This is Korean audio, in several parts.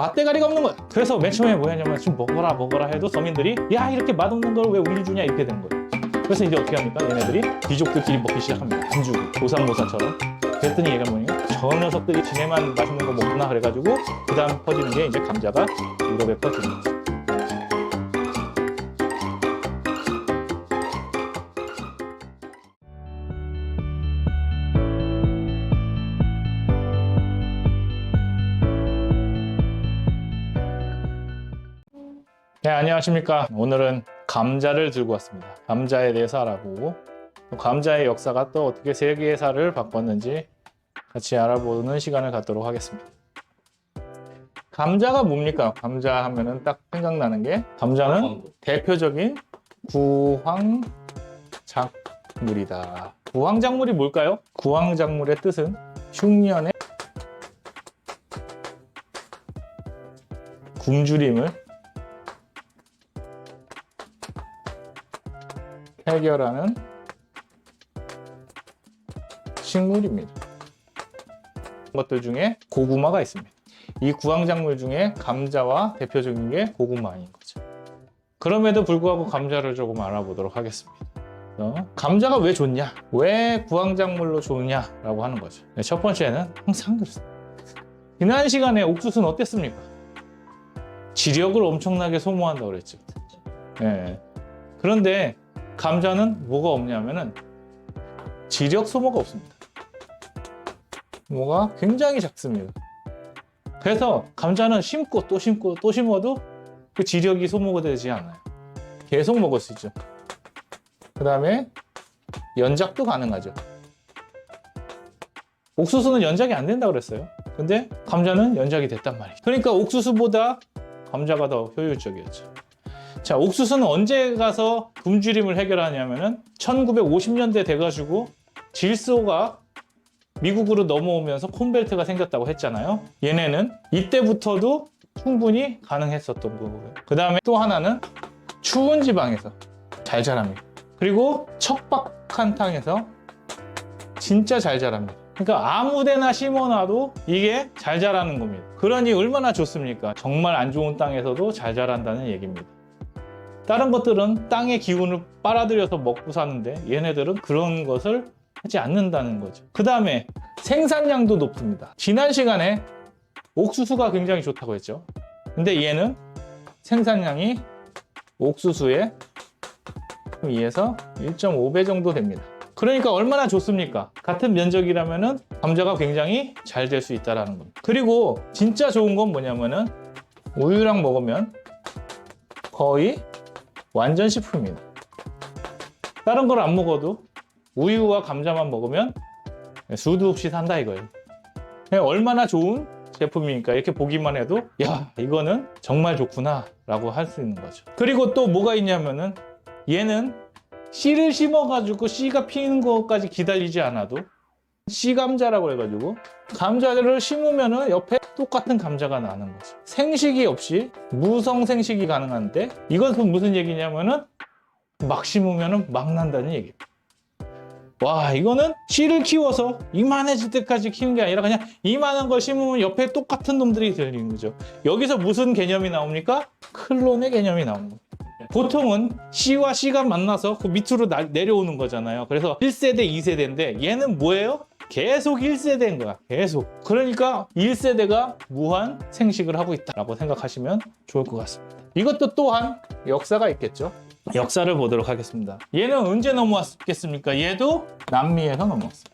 맛대가리가 없는 거야. 그래서 맨 처음에 뭐 했냐면 좀 먹어라 해도 서민들이 야 이렇게 맛없는 걸 왜 우리 주냐 이렇게 되는 거예요. 그래서 이제 어떻게 합니까? 얘네들이 귀족들끼리 먹기 시작합니다. 안 주고 조삼모사처럼. 그랬더니 얘가 뭐냐? 저 녀석들이 지네만 맛있는 거 먹구나 그래가지고 그 다음 퍼지는 게 이제 감자가 유럽에 퍼지는 거죠. 네, 안녕하십니까. 오늘은 감자를 들고 왔습니다. 감자에 대해서 알아보고 감자의 역사가 또 어떻게 세계사를 바꿨는지 같이 알아보는 시간을 갖도록 하겠습니다. 감자가 뭡니까? 감자 하면은 딱 생각나는 게 감자는 대표적인 구황작물이다. 구황작물이 뭘까요? 구황작물의 뜻은 흉년의 굶주림을 해결하는 식물입니다. 것들 중에 고구마가 있습니다. 이 구황작물 중에 감자와 대표적인 게 고구마인 거죠. 그럼에도 불구하고 감자를 조금 알아보도록 하겠습니다. 감자가 왜 좋냐? 왜 구황작물로 좋냐라고 하는 거죠. 첫 번째는 항상 그렇습니다. 지난 시간에 옥수수는 어땠습니까? 지력을 엄청나게 소모한다고 그랬죠. 네. 그런데 감자는 뭐가 없냐면은 지력 소모가 없습니다. 뭐가 굉장히 작습니다. 그래서 감자는 심고 또 심고 또 심어도 그 지력이 소모가 되지 않아요. 계속 먹을 수 있죠. 그 다음에 연작도 가능하죠. 옥수수는 연작이 안 된다고 그랬어요. 근데 감자는 연작이 됐단 말이에요. 그러니까 옥수수보다 감자가 더 효율적이었죠. 자, 옥수수는 언제 가서 굶주림을 해결하냐면은 1950년대 돼가지고 질소가 미국으로 넘어오면서 콘벨트가 생겼다고 했잖아요. 얘네는 이때부터도 충분히 가능했었던 거고요. 그 다음에 또 하나는 추운 지방에서 잘 자랍니다. 그리고 척박한 땅에서 진짜 잘 자랍니다. 그러니까 아무 데나 심어놔도 이게 잘 자라는 겁니다. 그러니 얼마나 좋습니까? 정말 안 좋은 땅에서도 잘 자란다는 얘기입니다. 다른 것들은 땅의 기운을 빨아들여서 먹고 사는데 얘네들은 그런 것을 하지 않는다는 거죠. 그 다음에 생산량도 높습니다. 지난 시간에 옥수수가 굉장히 좋다고 했죠. 근데 얘는 생산량이 옥수수에 2에서 1.5배 정도 됩니다. 그러니까 얼마나 좋습니까? 같은 면적이라면은 감자가 굉장히 잘 될 수 있다는 겁니다. 그리고 진짜 좋은 건 뭐냐면은 우유랑 먹으면 거의 완전 식품입니다. 다른 걸 안 먹어도 우유와 감자만 먹으면 수도 없이 산다 이거예요. 얼마나 좋은 제품이니까 이렇게 보기만 해도 야 이거는 정말 좋구나 라고 할 수 있는 거죠. 그리고 또 뭐가 있냐면은 얘는 씨를 심어가지고 씨가 피는 것까지 기다리지 않아도 씨감자라고 해가지고 감자를 심으면은 옆에 똑같은 감자가 나는 거죠. 생식이 없이 무성 생식이 가능한데 이것은 무슨 얘기냐면은 막 심으면은 막 난다는 얘기예요. 와 이거는 씨를 키워서 이만해질 때까지 키운 게 아니라 그냥 이만한 걸 심으면 옆에 똑같은 놈들이 들리는 거죠. 여기서 무슨 개념이 나옵니까? 클론의 개념이 나오는 거예요. 보통은 C와 C가 만나서 그 밑으로 내려오는 거잖아요. 그래서 1세대, 2세대인데 얘는 뭐예요? 계속 1세대인 거야. 계속. 그러니까 1세대가 무한 생식을 하고 있다고 생각하시면 좋을 것 같습니다. 이것도 또한 역사가 있겠죠. 역사를 보도록 하겠습니다. 얘는 언제 넘어왔겠습니까? 얘도 남미에서 넘어왔습니다.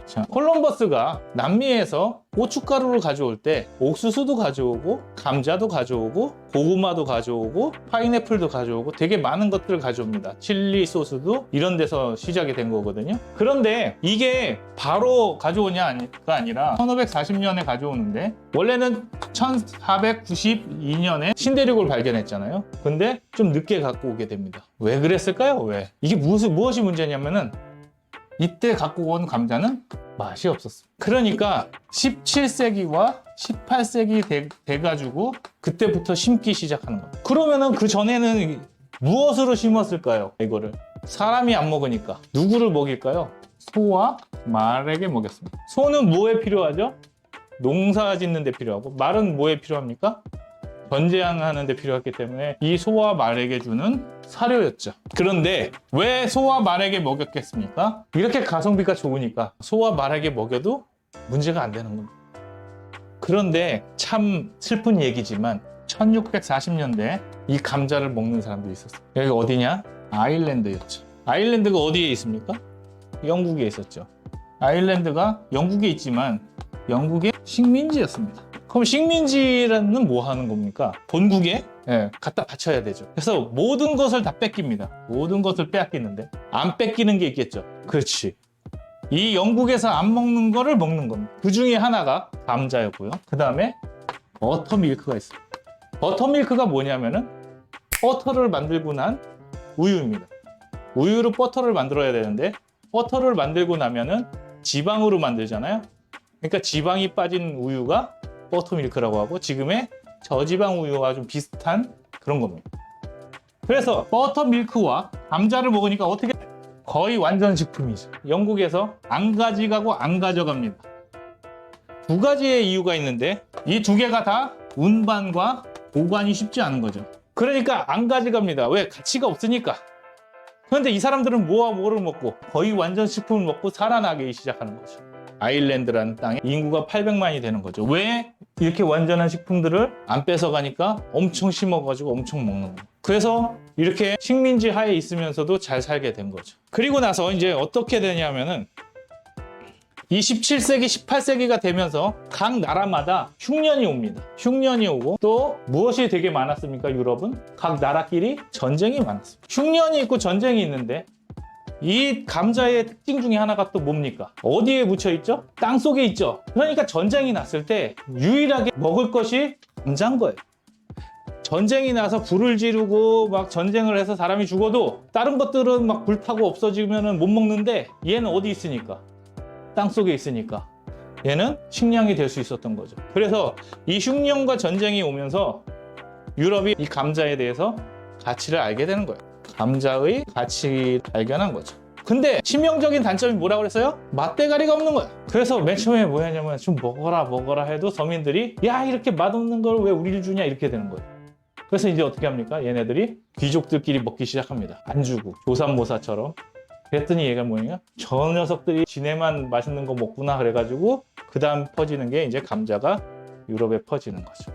자, 콜럼버스가 남미에서 고춧가루를 가져올 때 옥수수도 가져오고 감자도 가져오고 고구마도 가져오고 파인애플도 가져오고 되게 많은 것들을 가져옵니다. 칠리 소스도 이런 데서 시작이 된 거거든요. 그런데 이게 바로 가져오냐가 아니라 1540년에 가져오는데 원래는 1492년에 신대륙을 발견했잖아요. 근데 좀 늦게 갖고 오게 됩니다. 왜 그랬을까요? 왜? 이게 무엇이 문제냐면은 이때 갖고 온 감자는 맛이 없었습니다. 그러니까 17세기와 18세기 돼가지고 그때부터 심기 시작하는 겁니다. 그러면은 그 전에는 무엇으로 심었을까요? 이거를 사람이 안 먹으니까 누구를 먹일까요? 소와 말에게 먹였습니다. 소는 뭐에 필요하죠? 농사 짓는 데 필요하고 말은 뭐에 필요합니까? 전쟁하는 데 필요했기 때문에 이 소와 말에게 주는 사료였죠. 그런데 왜 소와 말에게 먹였겠습니까? 이렇게 가성비가 좋으니까 소와 말에게 먹여도 문제가 안 되는 겁니다. 그런데 참 슬픈 얘기지만 1640년대 이 감자를 먹는 사람도 있었어요. 여기 어디냐? 아일랜드였죠. 아일랜드가 어디에 있습니까? 영국에 있었죠. 아일랜드가 영국에 있지만 영국의 식민지였습니다. 그럼 식민지라는 뭐 하는 겁니까? 본국에 갖다 바쳐야 되죠. 그래서 모든 것을 다 뺏깁니다. 모든 것을 빼앗기는데 안 뺏기는 게 있겠죠. 그렇지. 이 영국에서 안 먹는 거를 먹는 겁니다. 그 중에 하나가 감자였고요. 그 다음에 버터밀크가 있어요. 버터밀크가 뭐냐면은 버터를 만들고 난 우유입니다. 우유로 버터를 만들어야 되는데 버터를 만들고 나면은 지방으로 만들잖아요. 그러니까 지방이 빠진 우유가 버터밀크라고 하고 지금의 저지방 우유와 좀 비슷한 그런 겁니다. 그래서 버터밀크와 감자를 먹으니까 어떻게 거의 완전 식품이죠. 영국에서 안 가져가고 안 가져갑니다. 두 가지의 이유가 있는데 이 두 개가 다 운반과 보관이 쉽지 않은 거죠. 그러니까 안 가져갑니다. 왜? 가치가 없으니까. 그런데 이 사람들은 뭐와 뭐를 먹고 거의 완전 식품을 먹고 살아나기 시작하는 거죠. 아일랜드라는 땅에 인구가 800만이 되는 거죠. 왜? 이렇게 완전한 식품들을 안 뺏어가니까 엄청 심어가지고 엄청 먹는 거예요. 그래서 이렇게 식민지 하에 있으면서도 잘 살게 된 거죠. 그리고 나서 이제 어떻게 되냐면은 이 17세기, 18세기가 되면서 각 나라마다 흉년이 옵니다. 흉년이 오고 또 무엇이 되게 많았습니까? 유럽은 각 나라끼리 전쟁이 많았습니다. 흉년이 있고 전쟁이 있는데 이 감자의 특징 중에 하나가 또 뭡니까? 어디에 묻혀 있죠? 땅 속에 있죠. 그러니까 전쟁이 났을 때 유일하게 먹을 것이 감자인 거예요. 전쟁이 나서 불을 지르고 막 전쟁을 해서 사람이 죽어도 다른 것들은 막 불타고 없어지면 못 먹는데 얘는 어디 있으니까? 땅 속에 있으니까 얘는 식량이 될 수 있었던 거죠. 그래서 이 흉년과 전쟁이 오면서 유럽이 이 감자에 대해서 가치를 알게 되는 거예요. 감자의 가치를 발견한 거죠. 근데 치명적인 단점이 뭐라고 그랬어요? 맛대가리가 없는 거야. 그래서 맨 처음에 뭐냐면 좀 먹어라 해도 서민들이 야 이렇게 맛없는 걸 왜 우리를 주냐 이렇게 되는 거예요. 그래서 이제 어떻게 합니까? 얘네들이 귀족들끼리 먹기 시작합니다. 안 주고 조삼모사처럼. 그랬더니 얘가 뭐냐? 저 녀석들이 지네만 맛있는 거 먹구나 그래가지고 그 다음 퍼지는 게 이제 감자가 유럽에 퍼지는 거죠.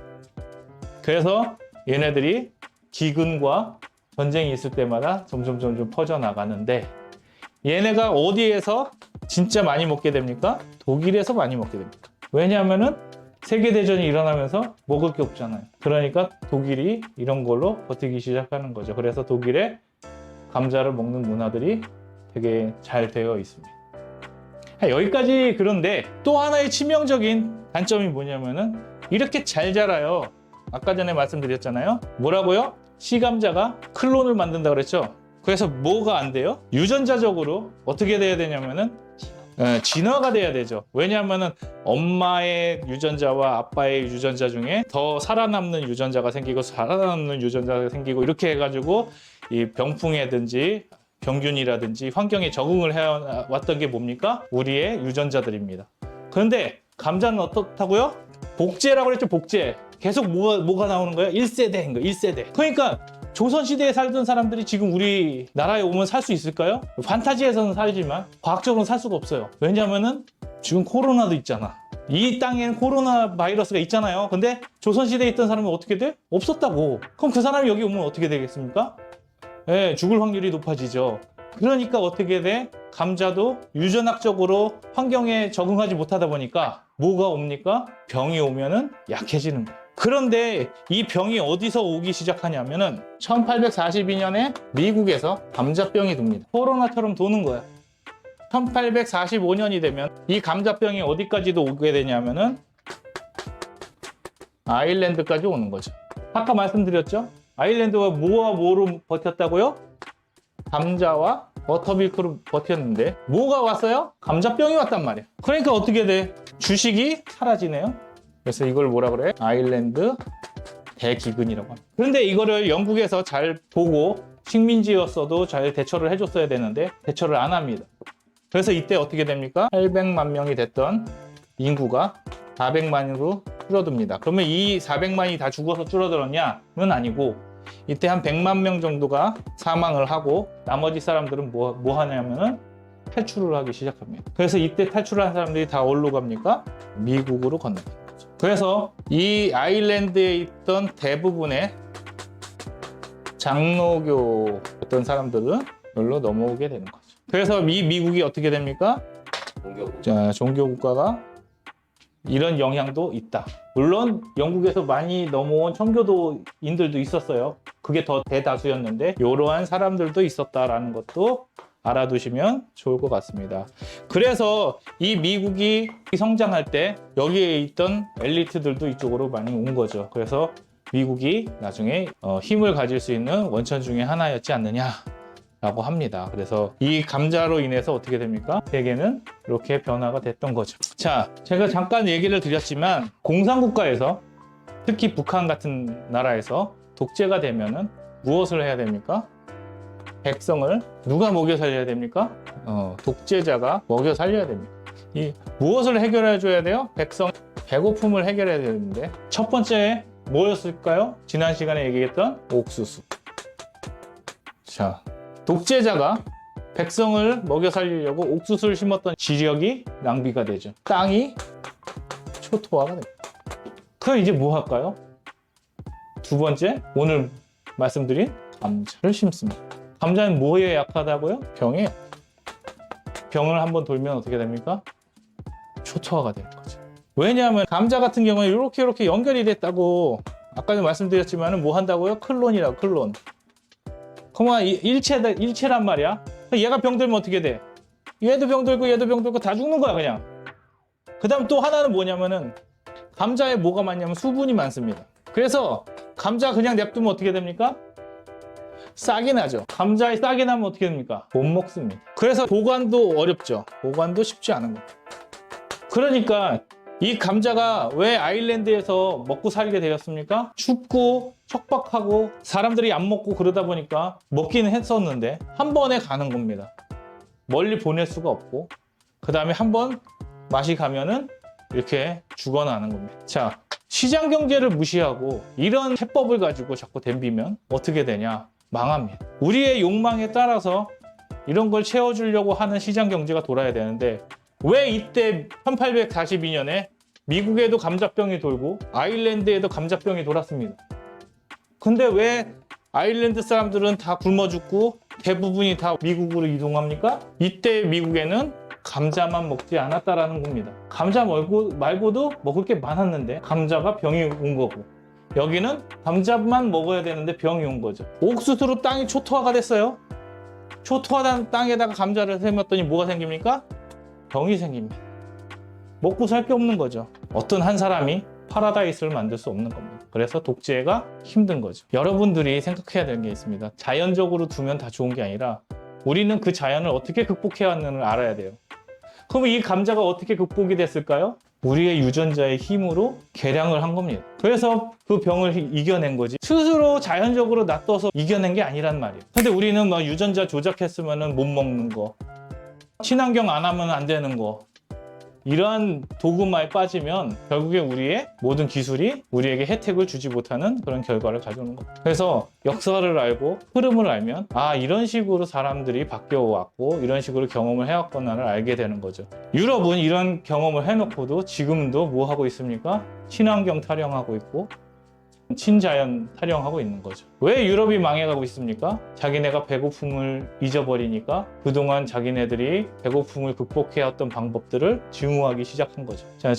그래서 얘네들이 기근과 전쟁이 있을 때마다 점점 퍼져나가는데 얘네가 어디에서 진짜 많이 먹게 됩니까? 독일에서 많이 먹게 됩니다. 왜냐하면은 세계대전이 일어나면서 먹을 게 없잖아요. 그러니까 독일이 이런 걸로 버티기 시작하는 거죠. 그래서 독일에 감자를 먹는 문화들이 되게 잘 되어 있습니다. 여기까지. 그런데 또 하나의 치명적인 단점이 뭐냐면은 이렇게 잘 자라요. 아까 전에 말씀드렸잖아요. 뭐라고요? 씨감자가 클론을 만든다 그랬죠. 그래서 뭐가 안 돼요? 유전자적으로 어떻게 돼야 되냐면은 진화가 돼야 되죠. 왜냐하면은 엄마의 유전자와 아빠의 유전자 중에 더 살아남는 유전자가 생기고 살아남는 유전자가 생기고 이렇게 해가지고 이 병풍이라든지 병균이라든지 환경에 적응을 해왔던 게 뭡니까? 우리의 유전자들입니다. 그런데 감자는 어떻다고요? 복제라고 그랬죠. 복제. 계속 뭐가 나오는 거예요? 1세대인 거예요. 1세대. 그러니까 조선시대에 살던 사람들이 지금 우리나라에 오면 살 수 있을까요? 판타지에서는 살지만 과학적으로는 살 수가 없어요. 왜냐하면은 지금 코로나도 있잖아. 이 땅에는 코로나 바이러스가 있잖아요. 근데 조선시대에 있던 사람은 어떻게 돼? 없었다고. 그럼 그 사람이 여기 오면 어떻게 되겠습니까? 네, 죽을 확률이 높아지죠. 그러니까 어떻게 돼? 감자도 유전학적으로 환경에 적응하지 못하다 보니까 뭐가 옵니까? 병이 오면은 약해지는 거예요. 그런데 이 병이 어디서 오기 시작하냐면은 1842년에 미국에서 감자병이 돕니다. 코로나처럼 도는 거야. 1845년이 되면 이 감자병이 어디까지도 오게 되냐면은 아일랜드까지 오는 거죠. 아까 말씀드렸죠? 아일랜드가 뭐와 뭐로 버텼다고요? 감자와 버터밀크로 버텼는데 뭐가 왔어요? 감자병이 왔단 말이야. 그러니까 어떻게 돼? 주식이 사라지네요. 그래서 이걸 뭐라 그래? 아일랜드 대기근이라고 합니다. 그런데 이거를 영국에서 잘 보고 식민지였어도 잘 대처를 해줬어야 되는데 대처를 안 합니다. 그래서 이때 어떻게 됩니까? 800만 명이 됐던 인구가 400만으로 줄어듭니다. 그러면 이 400만이 다 죽어서 줄어들었냐는 아니고 이때 한 100만 명 정도가 사망을 하고 나머지 사람들은 뭐 하냐면은 탈출을 하기 시작합니다. 그래서 이때 탈출한 사람들이 다 어디로 갑니까? 미국으로 건너갑니다. 그래서 이 아일랜드에 있던 대부분의 장로교였던 사람들은 여기로 넘어오게 되는 거죠. 그래서 미국이 어떻게 됩니까? 종교 국가가 이런 영향도 있다. 물론 영국에서 많이 넘어온 청교도인들도 있었어요. 그게 더 대다수였는데 이러한 사람들도 있었다라는 것도 알아두시면 좋을 것 같습니다. 그래서 이 미국이 성장할 때 여기에 있던 엘리트들도 이쪽으로 많이 온 거죠. 그래서 미국이 나중에 힘을 가질 수 있는 원천 중에 하나였지 않느냐라고 합니다. 그래서 이 감자로 인해서 어떻게 됩니까? 세계는 이렇게 변화가 됐던 거죠. 자, 제가 잠깐 얘기를 드렸지만 공산국가에서 특히 북한 같은 나라에서 독재가 되면은 무엇을 해야 됩니까? 백성을 누가 먹여 살려야 됩니까? 독재자가 먹여 살려야 됩니다. 이 무엇을 해결해 줘야 돼요? 백성 배고픔을 해결해야 되는데 첫 번째 뭐였을까요? 지난 시간에 얘기했던 옥수수. 자, 독재자가 백성을 먹여 살리려고 옥수수를 심었던 지력이 낭비가 되죠. 땅이 초토화가 됩니다. 그럼 이제 뭐 할까요? 두 번째, 오늘 말씀드린 감자를 심습니다. 감자는 뭐에 약하다고요? 병에. 병을 한번 돌면 어떻게 됩니까? 초토화가 되는 거죠. 왜냐하면 감자 같은 경우는 이렇게 연결이 됐다고 아까도 말씀드렸지만 뭐 한다고요? 클론이라고, 클론. 그러면 일체란 말이야. 얘가 병들면 어떻게 돼? 얘도 병들고 얘도 병들고 다 죽는 거야 그냥. 그 다음 또 하나는 뭐냐면은 감자에 뭐가 많냐면 수분이 많습니다. 그래서 감자 그냥 냅두면 어떻게 됩니까? 싹이 나죠. 감자에 싹이 나면 어떻게 됩니까? 못 먹습니다. 그래서 보관도 어렵죠. 보관도 쉽지 않은 겁니다. 그러니까 이 감자가 왜 아일랜드에서 먹고 살게 되었습니까? 춥고 척박하고 사람들이 안 먹고 그러다 보니까 먹기는 했었는데 한 번에 가는 겁니다. 멀리 보낼 수가 없고 그 다음에 한 번 맛이 가면은 이렇게 죽어나는 겁니다. 자, 시장 경제를 무시하고 이런 해법을 가지고 자꾸 덤비면 어떻게 되냐? 망합니다. 우리의 욕망에 따라서 이런 걸 채워주려고 하는 시장 경제가 돌아야 되는데 왜 이때 1842년에 미국에도 감자병이 돌고 아일랜드에도 감자병이 돌았습니다. 근데 왜 아일랜드 사람들은 다 굶어 죽고 대부분이 다 미국으로 이동합니까? 이때 미국에는 감자만 먹지 않았다라는 겁니다. 감자 말고도 먹을 게 많았는데 감자가 병이 온 거고 여기는 감자만 먹어야 되는데 병이 온 거죠. 옥수수로 땅이 초토화가 됐어요. 초토화된 땅에다가 감자를 심었더니 뭐가 생깁니까? 병이 생깁니다. 먹고 살 게 없는 거죠. 어떤 한 사람이 파라다이스를 만들 수 없는 겁니다. 그래서 독재가 힘든 거죠. 여러분들이 생각해야 되는 게 있습니다. 자연적으로 두면 다 좋은 게 아니라 우리는 그 자연을 어떻게 극복해야 하는지를 알아야 돼요. 그럼 이 감자가 어떻게 극복이 됐을까요? 우리의 유전자의 힘으로 개량을 한 겁니다. 그래서 그 병을 이겨낸 거지 스스로 자연적으로 놔둬서 이겨낸 게 아니란 말이에요. 근데 우리는 막 유전자 조작했으면 못 먹는 거, 친환경 안 하면 안 되는 거, 이러한 도구마에 빠지면 결국에 우리의 모든 기술이 우리에게 혜택을 주지 못하는 그런 결과를 가져오는 겁니다. 그래서 역사를 알고 흐름을 알면 아, 이런 식으로 사람들이 바뀌어왔고 이런 식으로 경험을 해왔구나를 알게 되는 거죠. 유럽은 이런 경험을 해놓고도 지금도 뭐 하고 있습니까? 친환경 타령하고 있고 친자연 타령하고 있는 거죠. 왜 유럽이 망해가고 있습니까? 자기네가 배고픔을 잊어버리니까 그동안 자기네들이 배고픔을 극복해왔던 방법들을 증오하기 시작한 거죠. 자,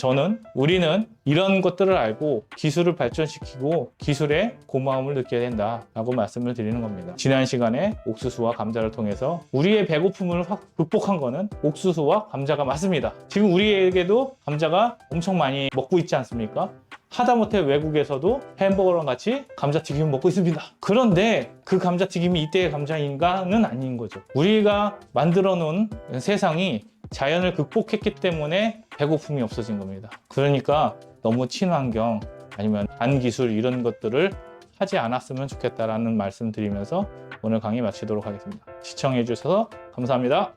우리는 이런 것들을 알고 기술을 발전시키고 기술에 고마움을 느껴야 된다라고 말씀을 드리는 겁니다. 지난 시간에 옥수수와 감자를 통해서 우리의 배고픔을 극복한 거는 옥수수와 감자가 맞습니다. 지금 우리에게도 감자가 엄청 많이 먹고 있지 않습니까? 하다못해 외국에서도 햄버거랑 같이 감자튀김을 먹고 있습니다. 그런데 그 감자튀김이 이때의 감자인가는 아닌 거죠. 우리가 만들어 놓은 세상이 자연을 극복했기 때문에 배고픔이 없어진 겁니다. 그러니까 너무 친환경 아니면 반기술 이런 것들을 하지 않았으면 좋겠다라는 말씀 드리면서 오늘 강의 마치도록 하겠습니다. 시청해 주셔서 감사합니다.